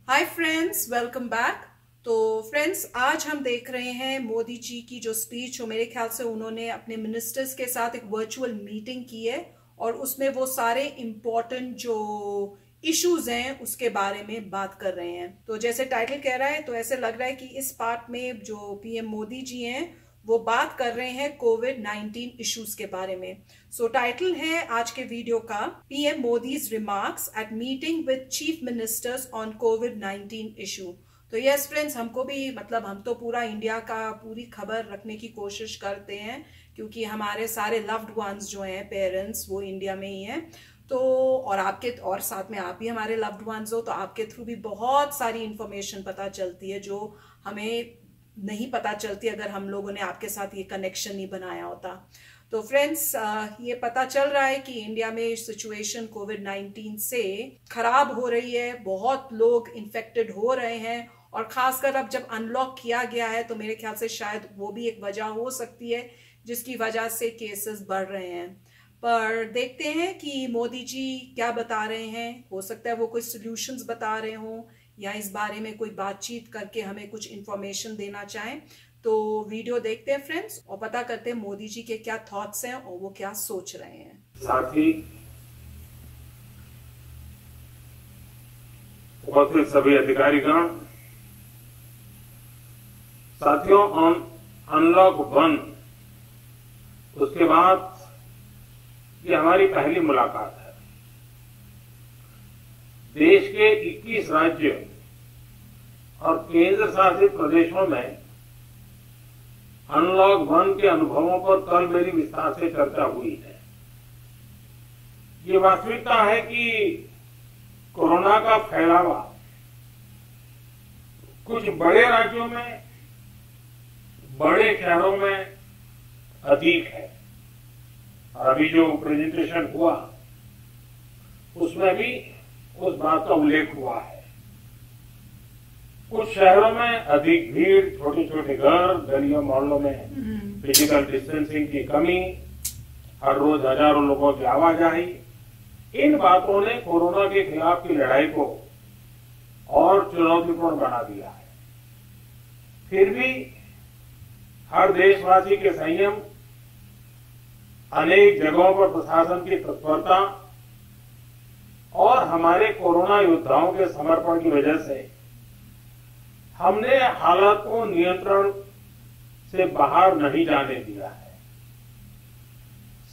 Hi friends, welcome back. तो friends, आज हम देख रहे हैं मोदी जी की जो स्पीच हो। मेरे ख्याल से उन्होंने अपने मिनिस्टर्स के साथ एक वर्चुअल मीटिंग की है और उसमें वो सारे इम्पोर्टेंट जो इश्यूज हैं उसके बारे में बात कर रहे हैं। तो जैसे टाइटल कह रहा है, तो ऐसे लग रहा है कि इस पार्ट में जो पीएम मोदी जी हैं वो बात कर रहे हैं कोविड-19 इश्यूज के बारे में। सो टाइटल है आज के वीडियो का PM Modi's remarks eight meeting with chief ministers on covid issue. तो यस फ्रेंड्स, हमको भी हम तो पूरा इंडिया का पूरी खबर रखने की कोशिश करते हैं क्योंकि हमारे सारे लव्ड वंस जो हैं, पेरेंट्स, वो इंडिया में ही हैं। तो और आपके और साथ में आप भी हमारे लव्ड वंस हो, तो आपके थ्रू भी बहुत सारी इंफॉर्मेशन पता चलती है जो हमें नहीं पता चलती अगर हम लोगों ने आपके साथ ये कनेक्शन नहीं बनाया होता। तो फ्रेंड्स, ये पता चल रहा है कि इंडिया में सिचुएशन कोविड-19 से खराब हो रही है, बहुत लोग इन्फेक्टेड हो रहे हैं और खासकर अब जब अनलॉक किया गया है तो मेरे ख्याल से शायद वो भी एक वजह हो सकती है जिसकी वजह से केसेस बढ़ रहे हैं। पर देखते हैं कि मोदी जी क्या बता रहे हैं। हो सकता है वो कोई सॉल्यूशंस बता रहे हों या इस बारे में कोई बातचीत करके हमें कुछ इंफॉर्मेशन देना चाहें। तो वीडियो देखते हैं फ्रेंड्स और पता करते हैं मोदी जी के क्या थॉट्स हैं और वो क्या सोच रहे हैं। साथ ही उपस्थित सभी अधिकारीगण, साथियों, अनलॉक 1 उसके बाद ये हमारी पहली मुलाकात है। देश के 21 राज्य और केंद्र शासित प्रदेशों में अनलॉक 1 के अनुभवों पर कल मेरी विस्तार से चर्चा हुई है। ये वास्तविकता है कि कोरोना का फैलावा कुछ बड़े राज्यों में, बड़े शहरों में अधिक है और अभी जो प्रेजेंटेशन हुआ उसमें भी उस बात का उल्लेख हुआ है। कुछ शहरों में अधिक भीड़, छोटे छोटे घर, गलियों मोहल्लों में फिजिकल डिस्टेंसिंग की कमी, हर रोज हजारों लोगों की आवाजाही, इन बातों ने कोरोना के खिलाफ की लड़ाई को और चुनौतीपूर्ण बना दिया है। फिर भी हर देशवासी के संयम, अनेक जगहों पर प्रशासन की तत्परता और हमारे कोरोना योद्धाओं के समर्पण की वजह से हमने हालात को नियंत्रण से बाहर नहीं जाने दिया है।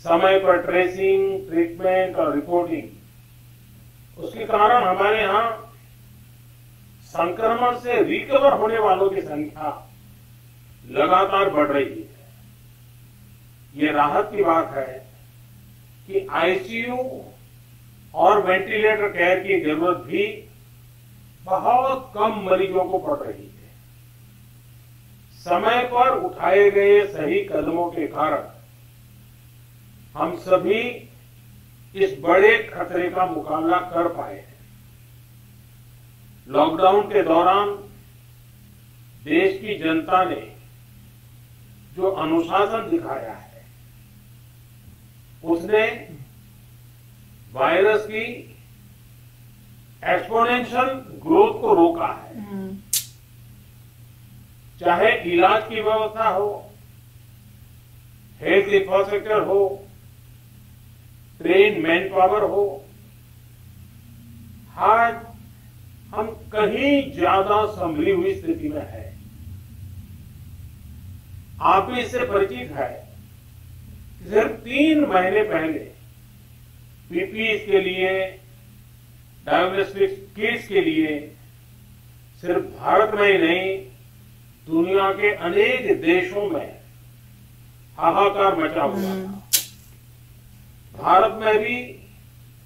समय पर ट्रेसिंग, ट्रीटमेंट और रिपोर्टिंग, उसके कारण हमारे यहां संक्रमण से रिकवर होने वालों की संख्या लगातार बढ़ रही है। ये राहत की बात है कि आईसीयू और वेंटिलेटर केयर की जरूरत भी बहुत कम मरीजों को पड़ रही है। समय पर उठाए गए सही कदमों के कारण हम सभी इस बड़े खतरे का मुकाबला कर पाए हैं। लॉकडाउन के दौरान देश की जनता ने जो अनुशासन दिखाया है उसने वायरस की एक्सपोनेंशियल ग्रोथ को रोका है। चाहे इलाज की व्यवस्था हो, हेल्थ इंफ्रास्ट्रक्चर हो, ट्रेन मैन पावर हो, आज हम कहीं ज्यादा संभली हुई स्थिति में है। आप भी इससे परिचित है। सिर्फ 3 महीने पहले पीपीई के लिए, डायग्नोस्टिक किट्स के लिए सिर्फ भारत में ही नहीं, दुनिया के अनेक देशों में हाहाकार मचा हुआ था। भारत में भी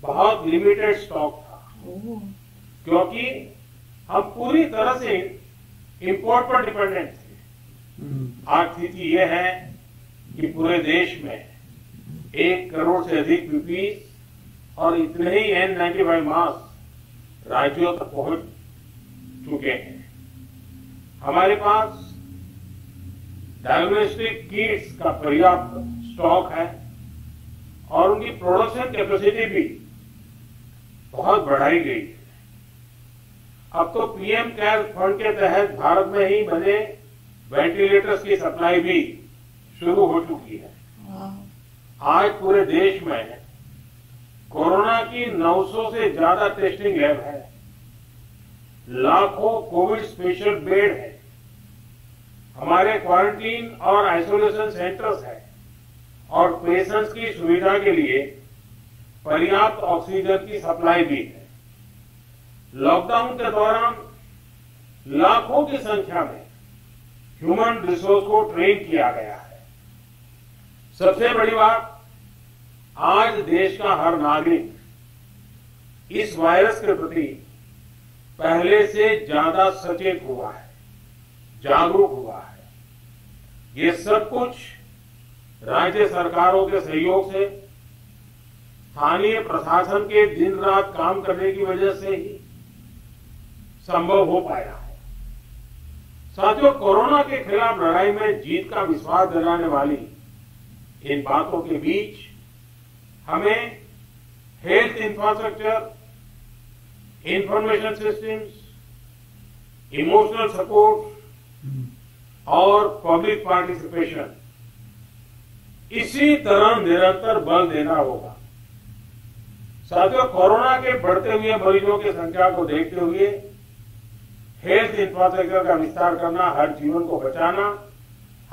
बहुत लिमिटेड स्टॉक था क्योंकि हम पूरी तरह से इंपोर्ट पर डिपेंडेंट थे। आज स्थिति यह है कि पूरे देश में 1 करोड़ से अधिक पीपीई और इतने ही N95 मास्क राज्यों तक पहुंच चुके हैं। हमारे पास डायग्नोस्टिक किट्स का पर्याप्त स्टॉक है और उनकी प्रोडक्शन कैपेसिटी भी बहुत बढ़ाई गई है। अब तो पीएम केयर फंड के तहत भारत में ही बने वेंटिलेटर्स की सप्लाई भी शुरू हो चुकी है। आज पूरे देश में कोरोना की 900 से ज्यादा टेस्टिंग लैब है, लाखों कोविड स्पेशल बेड है, हमारे क्वारंटीन और आइसोलेशन सेंटर्स है और पेशेंट्स की सुविधा के लिए पर्याप्त ऑक्सीजन की सप्लाई भी है। लॉकडाउन के दौरान लाखों की संख्या में ह्यूमन रिसोर्स को ट्रेन किया गया है। सबसे बड़ी बात, आज देश का हर नागरिक इस वायरस के प्रति पहले से ज्यादा सचेत हुआ है, जागरूक हुआ है। ये सब कुछ राज्य सरकारों के सहयोग से, स्थानीय प्रशासन के दिन रात काम करने की वजह से ही संभव हो पाया है। साथियों, कोरोना के खिलाफ लड़ाई में जीत का विश्वास दिलाने वाली इन बातों के बीच हमें health infrastructure, information systems, emotional support और पब्लिक पार्टिसिपेशन इसी तरह निरंतर बल देना होगा। साथियों, कोरोना के बढ़ते हुए मरीजों की संख्या को देखते हुए हेल्थ इंफ्रास्ट्रक्चर का विस्तार करना, हर जीवन को बचाना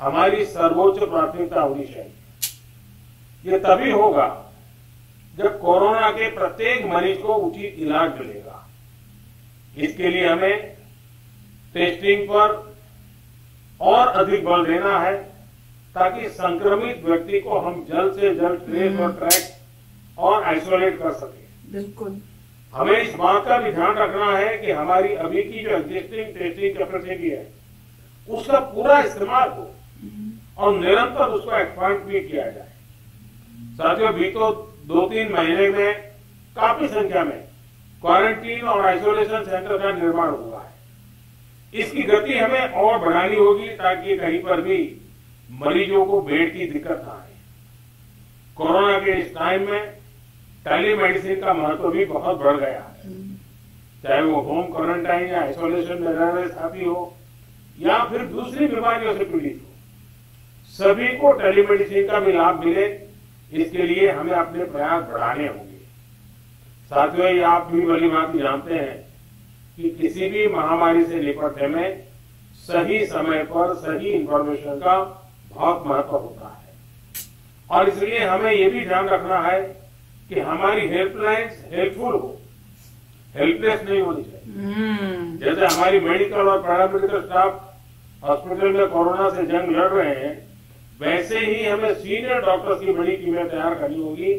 हमारी सर्वोच्च प्राथमिकता होनी चाहिए। ये तभी होगा जब कोरोना के प्रत्येक मरीज को उचित इलाज मिलेगा। इसके लिए हमें टेस्टिंग पर और अधिक बल देना है ताकि संक्रमित व्यक्ति को हम जल्द से जल्द ट्रेस और ट्रैक और आइसोलेट कर सकें। बिल्कुल। हमें इस बात का भी ध्यान रखना है कि हमारी अभी की जो एग्जिस्टिंग टेस्टिंग कैपेसिटी है उसका पूरा इस्तेमाल हो और निरंतर उसको एक्सपांड भी किया जाए। साथियों, बीतो 2-3 महीने में काफी संख्या में क्वारंटीन और आइसोलेशन सेंटर का निर्माण हुआ है। इसकी गति हमें और बढ़ानी होगी ताकि कहीं पर भी मरीजों को बेड की दिक्कत ना आए। कोरोना के इस टाइम में टेलीमेडिसिन का महत्व भी बहुत बढ़ गया है। चाहे वो होम क्वारंटाइन या आइसोलेशन में रह रहे साथी हो या फिर दूसरी बीमारियों से पीड़ित हो, सभी को टेलीमेडिसिन का भी लाभ मिले, इसके लिए हमें अपने प्रयास बढ़ाने होंगे। साथियों, ये आप भी भली भांति जानते हैं कि किसी भी महामारी से निपटने में सही समय पर सही इंफॉर्मेशन का बहुत महत्व होता है और इसलिए हमें ये भी ध्यान रखना है कि हमारी हेल्पलाइंस हेल्पफुल हो, हेल्पलेस नहीं होनी चाहिए। जैसे हमारी मेडिकल और पैरामेडिकल स्टाफ हॉस्पिटल में कोरोना से जंग लड़ रहे हैं, वैसे ही हमें सीनियर डॉक्टर्स की बड़ी टीमें तैयार करनी होगी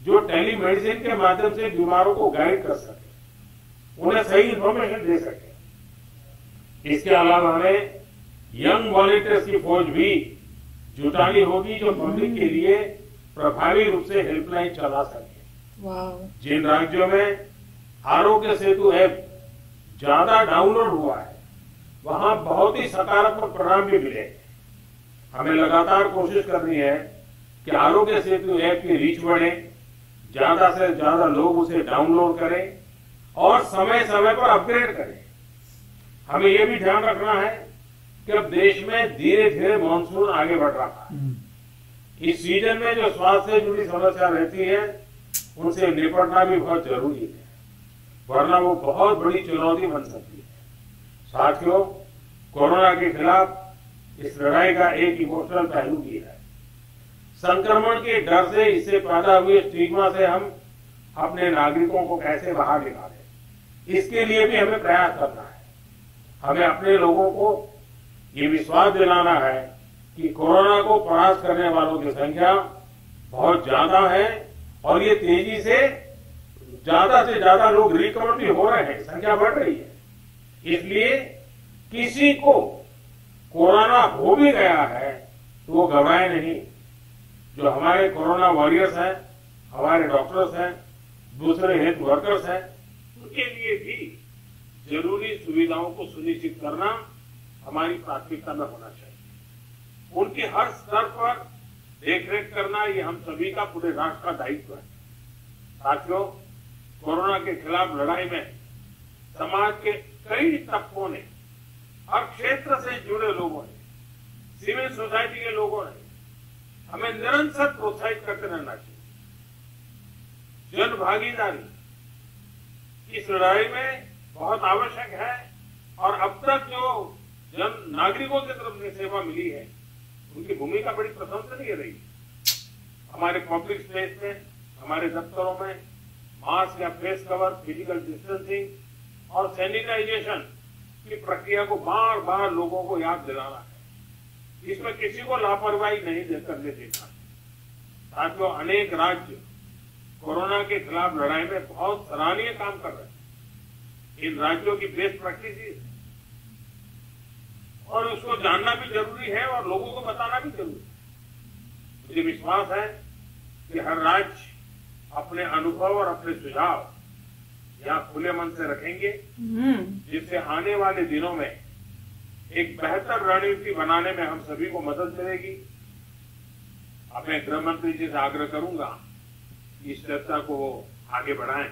जो टेलीमेडिसिन के माध्यम से बीमारों को गाइड कर सके, उन्हें सही इंफॉर्मेशन दे सके। इसके अलावा हमें यंग वॉलंटियर्स की फौज भी जुटानी होगी जो पब्लिक के लिए प्रभावी रूप से हेल्पलाइन चला सके। जिन राज्यों में आरोग्य सेतु ऐप ज्यादा डाउनलोड हुआ है वहां बहुत ही सकारात्मक परिणाम भी मिले। हमें लगातार कोशिश करनी है कि आरोग्य सेतु ऐप की रीच बढ़े, ज्यादा से ज्यादा लोग उसे डाउनलोड करें और समय समय पर अपग्रेड करें। हमें यह भी ध्यान रखना है कि अब देश में धीरे धीरे मानसून आगे बढ़ रहा है। इस सीजन में जो स्वास्थ्य से जुड़ी समस्या रहती है उनसे निपटना भी बहुत जरूरी है, वरना वो बहुत बड़ी चुनौती बन सकती है। साथियों, कोरोना के खिलाफ इस लड़ाई का एक इमोशनल पहलू भी है। संक्रमण के डर से, इससे पैदा हुए स्टिग्मा से हम अपने नागरिकों को कैसे बाहर निकालें, इसके लिए भी हमें प्रयास करना है। हमें अपने लोगों को ये विश्वास दिलाना है कि कोरोना को परास्त करने वालों की संख्या बहुत ज्यादा है और ये तेजी से ज्यादा लोग रिकवर भी हो रहे हैं, संख्या बढ़ रही है। इसलिए किसी को कोरोना हो भी गया है तो वो घबराए नहीं। जो हमारे कोरोना वॉरियर्स हैं, हमारे डॉक्टर्स हैं, दूसरे हेल्थ वर्कर्स हैं, उनके लिए भी जरूरी सुविधाओं को सुनिश्चित करना हमारी प्राथमिकता में होना चाहिए। उनकी हर स्तर पर देखरेख करना ये हम सभी का, पूरे राष्ट्र का दायित्व है। साथियों, कोरोना के खिलाफ लड़ाई में समाज के कई तबकों ने, हर क्षेत्र से जुड़े लोगों ने, सिविल सोसाइटी के लोगों ने हमें निरंतर प्रोत्साहित करते रहना चाहिए। जन भागीदारी इस लड़ाई में बहुत आवश्यक है और अब तक जो जन नागरिकों की तरफ से सेवा मिली है उनकी भूमिका बड़ी प्रशंसनीय रही। हमारे पब्लिक स्पेस में, हमारे दफ्तरों में मास्क या फेस कवर, फिजिकल डिस्टेंसिंग और सैनिटाइजेशन की प्रक्रिया को बार बार लोगों को याद दिलाना है। इसमें किसी को लापरवाही नहीं करने देना। साथियों, अनेक राज्य कोरोना के खिलाफ लड़ाई में बहुत सराहनीय काम कर रहे हैं। इन राज्यों की बेस्ट प्रैक्टिस और उसको जानना भी जरूरी है और लोगों को बताना भी जरूरी है। मुझे विश्वास है कि हर राज्य अपने अनुभव और अपने सुझाव यहाँ खुले मन से रखेंगे, जिससे आने वाले दिनों में एक बेहतर रणनीति बनाने में हम सभी को मदद मिलेगी। अब मैं गृह मंत्री जी से आग्रह करूंगा कि इस चर्चा को आगे बढ़ाएं।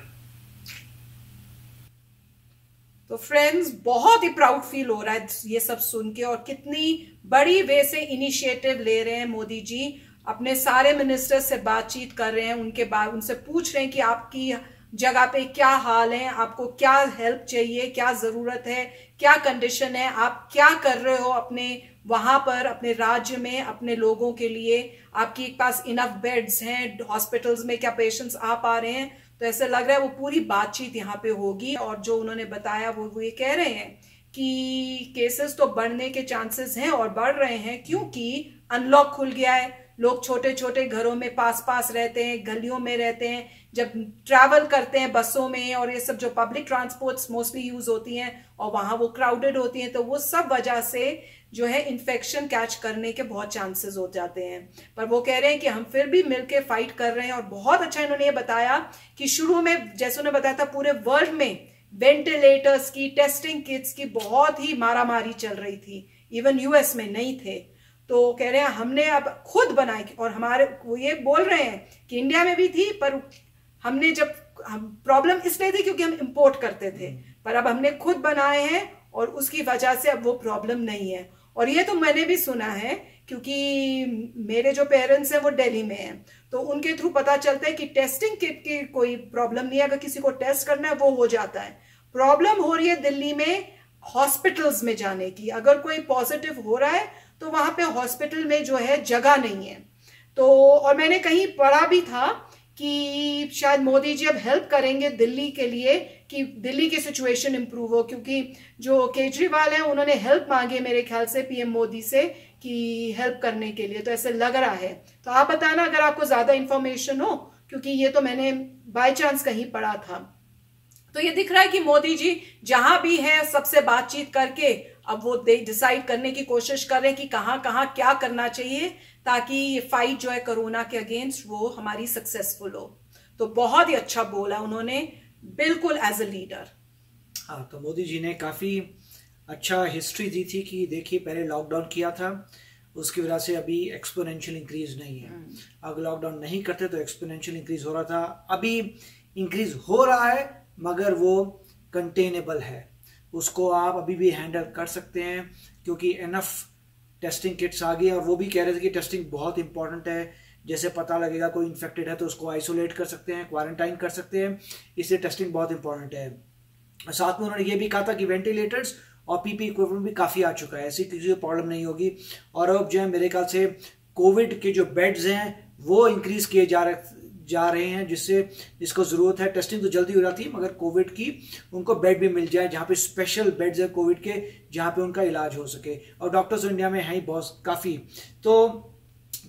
तो फ्रेंड्स, बहुत ही प्राउड फील हो रहा है ये सब सुन के, और कितनी बड़ी वे से इनिशिएटिव ले रहे हैं मोदी जी। अपने सारे मिनिस्टर्स से बातचीत कर रहे हैं, उनसे पूछ रहे हैं कि आपकी जगह पे क्या हाल है, आपको क्या हेल्प चाहिए, क्या जरूरत है, क्या कंडीशन है, आप क्या कर रहे हो अपने वहां पर, अपने राज्य में, अपने लोगों के लिए। आपके पास इनफ बेड्स हैं हॉस्पिटल्स में, क्या पेशेंट्स आ पा रहे हैं। तो ऐसा लग रहा है वो पूरी बातचीत यहाँ पे होगी। और जो उन्होंने बताया वो ये कह रहे हैं कि केसेस तो बढ़ने के चांसेस हैं और बढ़ रहे हैं, क्योंकि अनलॉक खुल गया है। लोग छोटे छोटे घरों में पास पास रहते हैं, गलियों में रहते हैं, जब ट्रैवल करते हैं बसों में और ये सब जो पब्लिक ट्रांसपोर्ट्स मोस्टली यूज होती हैं और वहां वो क्राउडेड होती हैं, तो वो सब वजह से जो है इन्फेक्शन कैच करने के बहुत चांसेस हो जाते हैं। पर वो कह रहे हैं कि हम फिर भी मिलके फाइट कर रहे हैं। और बहुत अच्छा इन्होंने ये बताया कि शुरू में जैसे उन्होंने बताया था पूरे वर्ल्ड में वेंटिलेटर्स की, टेस्टिंग किट्स की बहुत ही मारामारी चल रही थी, इवन यूएस में नहीं थे। तो कह रहे हैं हमने अब खुद बनाई, और हमारे वो ये बोल रहे हैं कि इंडिया में भी थी, पर हमने जब प्रॉब्लम इसलिए थी क्योंकि हम इंपोर्ट करते थे, पर अब हमने खुद बनाए हैं और उसकी वजह से अब वो प्रॉब्लम नहीं है। और ये तो मैंने भी सुना है, क्योंकि मेरे जो पेरेंट्स हैं वो दिल्ली में हैं, तो उनके थ्रू पता चलता है कि टेस्टिंग किट की कोई प्रॉब्लम नहीं है। अगर किसी को टेस्ट करना है वो हो जाता है। प्रॉब्लम हो रही है दिल्ली में हॉस्पिटल्स में जाने की। अगर कोई पॉजिटिव हो रहा है तो वहां पे हॉस्पिटल में जो है जगह नहीं है। तो और मैंने कहीं पढ़ा भी था कि शायद मोदी जी अब हेल्प करेंगे दिल्ली के लिए कि दिल्ली की सिचुएशन इंप्रूव हो, क्योंकि जो केजरीवाल है उन्होंने हेल्प मांगे मेरे ख्याल से पीएम मोदी से कि हेल्प करने के लिए। तो ऐसे लग रहा है। तो आप बताना अगर आपको ज्यादा इंफॉर्मेशन हो, क्योंकि ये तो मैंने बाय चांस कहीं पढ़ा था। तो ये दिख रहा है कि मोदी जी जहां भी है सबसे बातचीत करके अब वो डिसाइड करने की कोशिश कर रहे हैं कि कहां कहां क्या करना चाहिए, ताकि ये फाइट जो है कोरोना के अगेंस्ट वो हमारी सक्सेसफुल हो। तो बहुत ही अच्छा बोला उन्होंने, बिल्कुल एज ए लीडर। हाँ, तो मोदी जी ने काफी अच्छा हिस्ट्री दी थी कि देखिए पहले लॉकडाउन किया था, उसकी वजह से अभी एक्सपोनेंशियल इंक्रीज नहीं है। अगर लॉकडाउन नहीं करते तो एक्सपोनेंशियल इंक्रीज हो रहा था, अभी इंक्रीज हो रहा है मगर वो कंटेनेबल है, उसको आप अभी भी हैंडल कर सकते हैं क्योंकि इनफ टेस्टिंग किट्स आ गई। और वो भी कह रहे थे कि टेस्टिंग बहुत इंपॉर्टेंट है, जैसे पता लगेगा कोई इन्फेक्टेड है तो उसको आइसोलेट कर सकते हैं, क्वारंटाइन कर सकते हैं, इसलिए टेस्टिंग बहुत इंपॉर्टेंट है। साथ में उन्होंने ये भी कहा था कि वेंटिलेटर्स और पीपी इक्विपमेंट भी काफ़ी आ चुका है, ऐसी किसी प्रॉब्लम नहीं होगी। और अब जो है मेरे ख्याल से कोविड के जो बेड्स हैं वो इंक्रीज किए जा रहे हैं, जिससे इसको जरूरत है। टेस्टिंग तो जल्दी हो जाती है मगर कोविड की उनको बेड भी मिल जाए जहाँ पे स्पेशल बेड्स है कोविड के, जहाँ पे उनका इलाज हो सके। और डॉक्टर्स इंडिया में हैं ही बहुत काफ़ी। तो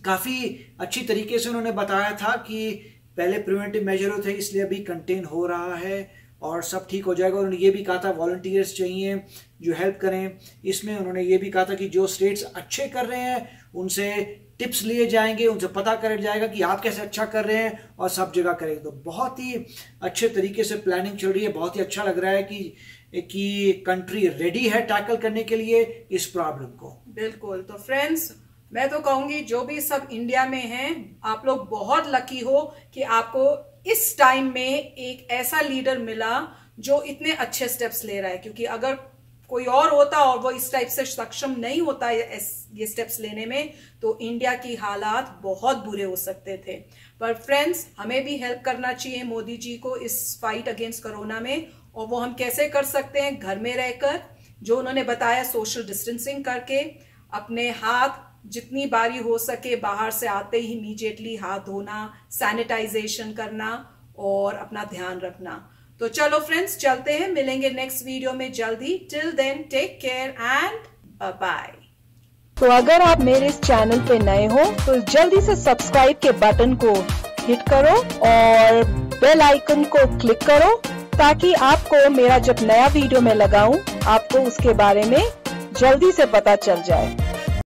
काफ़ी अच्छी तरीके से उन्होंने बताया था कि पहले प्रिवेंटिव मेजर थे, इसलिए अभी कंटेन हो रहा है और सब ठीक हो जाएगा। उन्होंने ये भी कहा था वॉलंटियर्स चाहिए जो हेल्प करें। इसमें उन्होंने ये भी कहा था कि जो स्टेट्स अच्छे कर रहे हैं उनसे टिप्स लिए जाएंगे, उनसे पता कर जाएगा कि आप कैसे अच्छा कर रहे हैं और सब जगह करेंगे। तो बहुत ही अच्छे तरीके से प्लानिंग चल रही है। बहुत ही अच्छा लग रहा है कि कंट्री रेडी है टैकल करने के लिए इस प्रॉब्लम को। बिल्कुल। तो फ्रेंड्स, मैं तो कहूंगी जो भी सब इंडिया में हैं, आप लोग बहुत लकी हो कि आपको इस टाइम में एक ऐसा लीडर मिला जो इतने अच्छे स्टेप्स ले रहा है, क्योंकि अगर कोई और होता और वो इस टाइप से सक्षम नहीं होता ये स्टेप्स लेने में, तो इंडिया की हालात बहुत बुरे हो सकते थे। पर फ्रेंड्स, हमें भी हेल्प करना चाहिए मोदी जी को इस फाइट अगेंस्ट कोरोना में, और वो हम कैसे कर सकते हैं? घर में रहकर, जो उन्होंने बताया, सोशल डिस्टेंसिंग करके, अपने हाथ जितनी बारी हो सके बाहर से आते ही इमीडिएटली हाथ धोना, सैनिटाइजेशन करना और अपना ध्यान रखना। तो चलो फ्रेंड्स, चलते हैं, मिलेंगे नेक्स्ट वीडियो में जल्दी। Till then, take care and bye bye. तो अगर आप मेरे इस चैनल पे नए हो तो जल्दी से सब्सक्राइब के बटन को हिट करो और बेल आइकन को क्लिक करो, ताकि आपको मेरा जब नया वीडियो मैं लगाऊं आपको उसके बारे में जल्दी से पता चल जाए।